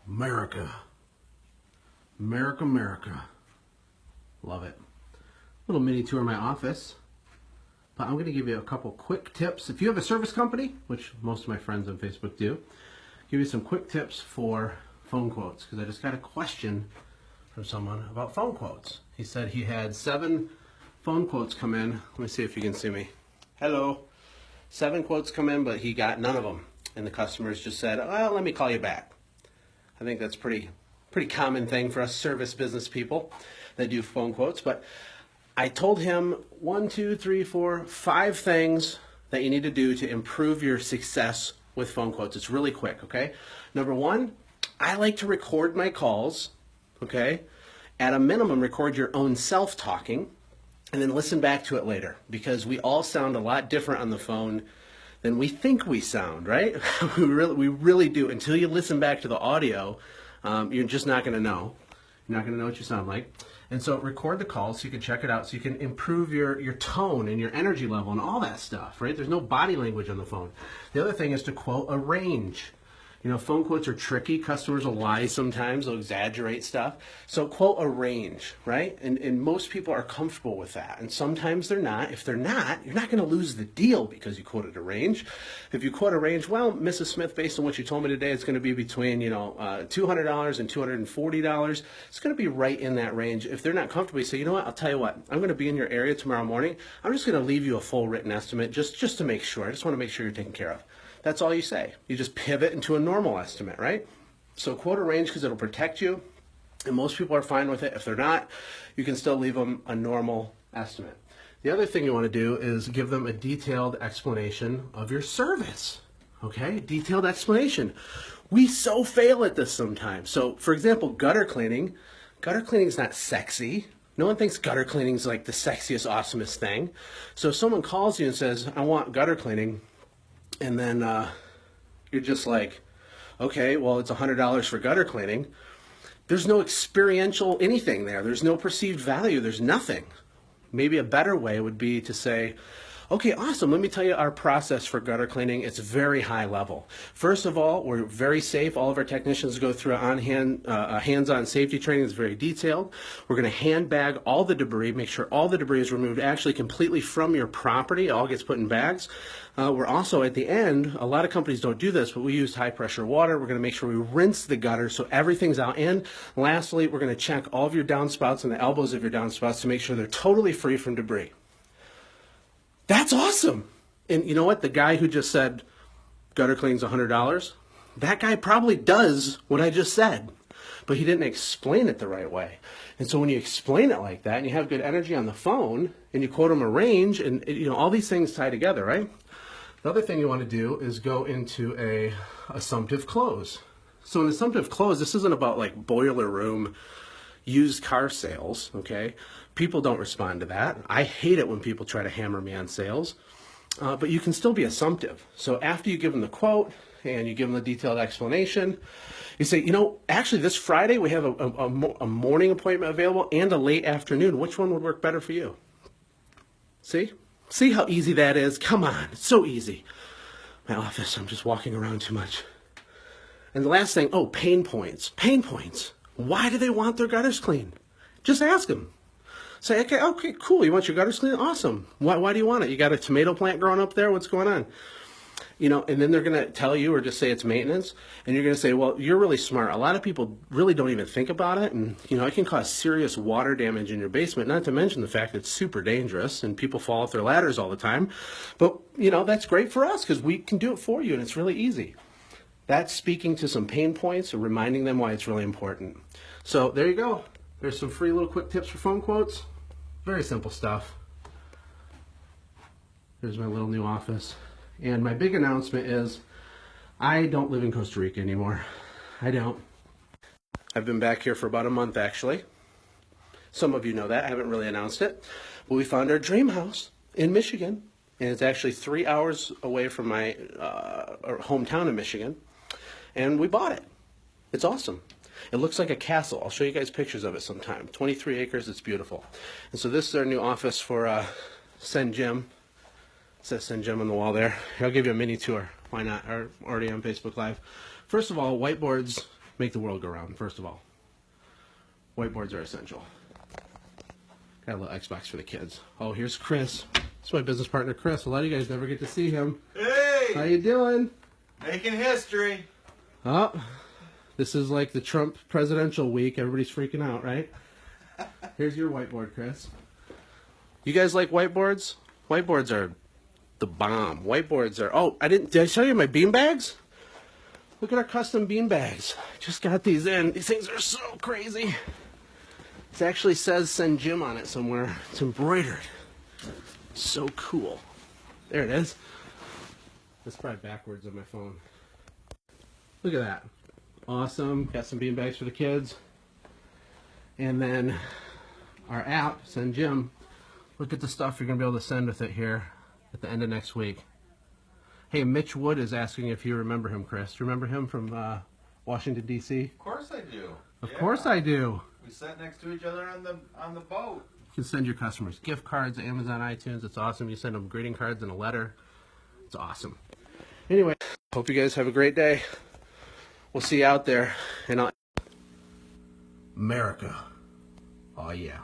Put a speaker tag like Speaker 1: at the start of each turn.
Speaker 1: America. America, America. Love it. Little mini tour of my office. But I'm going to give you a couple quick tips. If you have a service company, which most of my friends on Facebook do, give you some quick tips for phone quotes. Because I just got a question from someone about phone quotes. He said he had 7 phone quotes come in. Let me see if you can see me. Hello. 7 quotes come in, but he got none of them. And the customers just said, well, let me call you back. I think that's pretty common thing for us service business people that do phone quotes. But I told him 1, 2, 3, 4, 5 things that you need to do to improve your success with phone quotes. It's really quick, okay? Number 1, I like to record my calls, okay? At a minimum, record your own self-talking and then listen back to it later, because we all sound a lot different on the phone than we think we sound, right? we really do. Until you listen back to the audio, you're just not going to know. You're not going to know what you sound like. And so record the call so you can check it out, so you can improve your tone and your energy level and all that stuff, right? There's no body language on the phone. The other thing is to quote a range. You know, phone quotes are tricky. Customers will lie sometimes. They'll exaggerate stuff. So quote a range, right? And most people are comfortable with that. And sometimes they're not. If they're not, you're not going to lose the deal because you quoted a range. If you quote a range, well, Mrs. Smith, based on what you told me today, it's going to be between, $200 and $240. It's going to be right in that range. If they're not comfortable, you say, you know what, I'll tell you what, I'm going to be in your area tomorrow morning. I'm just going to leave you a full written estimate just to make sure. I just want to make sure you're taken care of. That's all you say. You just pivot into a normal estimate, right? So quote a range because it'll protect you, and most people are fine with it. If they're not, you can still leave them a normal estimate. The other thing you want to do is give them a detailed explanation of your service, okay? Detailed explanation. We so fail at this sometimes. So, for example, gutter cleaning. Gutter cleaning is not sexy. No one thinks gutter cleaning is like the sexiest, awesomest thing. So if someone calls you and says, I want gutter cleaning, and then you're just like, okay, well, it's $100 for gutter cleaning. There's no experiential anything there. There's no perceived value. There's nothing. Maybe a better way would be to say, okay, awesome. Let me tell you our process for gutter cleaning. It's very high level. First of all, we're very safe. All of our technicians go through hands-on safety training. It's very detailed. We're going to handbag all the debris, make sure all the debris is removed actually completely from your property. It all gets put in bags. We're also, at the end, a lot of companies don't do this, but we use high-pressure water. We're going to make sure we rinse the gutter so everything's out in. Lastly, we're going to check all of your downspouts and the elbows of your downspouts to make sure they're totally free from debris. That's awesome. And you know what? The guy who just said gutter cleaning's $100, that guy probably does what I just said, but he didn't explain it the right way. And so when you explain it like that and you have good energy on the phone and you quote him a range and all these things tie together, right? The other thing you want to do is go into a assumptive close. So an assumptive close, this isn't about like boiler room used car sales, okay? People don't respond to that. I hate it when people try to hammer me on sales, but you can still be assumptive. So after you give them the quote and you give them the detailed explanation, you say, actually this Friday we have a morning appointment available and a late afternoon. Which one would work better for you? See? See how easy that is? Come on, it's so easy. My office, I'm just walking around too much. And the last thing, pain points. Pain points. Why do they want their gutters cleaned? Just ask them. Say, okay, cool. You want your gutters cleaned? Awesome. Why do you want it? You got a tomato plant growing up there? What's going on? And then they're going to tell you or just say it's maintenance. And you're going to say, well, you're really smart. A lot of people really don't even think about it. And, it can cause serious water damage in your basement, not to mention the fact that it's super dangerous and people fall off their ladders all the time. But, that's great for us because we can do it for you and it's really easy. That's speaking to some pain points and reminding them why it's really important. So there you go. There's some free little quick tips for phone quotes. Very simple stuff. Here's my little new office. And my big announcement is I don't live in Costa Rica anymore. I don't. I've been back here for about a month, actually. Some of you know that. I haven't really announced it. But we found our dream house in Michigan. And it's actually 3 hours away from my hometown in Michigan. And we bought it. It's awesome. It looks like a castle. I'll show you guys pictures of it sometime. 23 acres. It's beautiful. And so this is our new office for Send Jim. It says Send Jim on the wall there. I'll give you a mini tour. Why not? Are already on Facebook Live. First of all, whiteboards make the world go round. First of all, whiteboards are essential. Got a little Xbox for the kids. Oh, here's Chris. It's my business partner, Chris. A lot of you guys never get to see him.
Speaker 2: Hey!
Speaker 1: How you doing?
Speaker 2: Making history.
Speaker 1: Oh, this is like the Trump presidential week. Everybody's freaking out, right? Here's your whiteboard, Chris. You guys like whiteboards? Whiteboards are the bomb. Whiteboards are... Oh, did I show you my bean bags? Look at our custom bean bags. Just got these in. These things are so crazy. It actually says Send Jim on it somewhere. It's embroidered. So cool. There it is. It's probably backwards on my phone. Look at that. Awesome. Got some bean bags for the kids. And then our app, Send Jim. Look at the stuff you're going to be able to send with it here at the end of next week. Hey, Mitch Wood is asking if you remember him, Chris. Do you remember him from Washington, D.C.?
Speaker 2: Of course I do.
Speaker 1: Of course I do.
Speaker 2: We sat next to each other on the boat.
Speaker 1: You can send your customers gift cards, Amazon, iTunes. It's awesome. You send them greeting cards and a letter. It's awesome. Anyway, hope you guys have a great day. We'll see you out there. And America. Oh, yeah.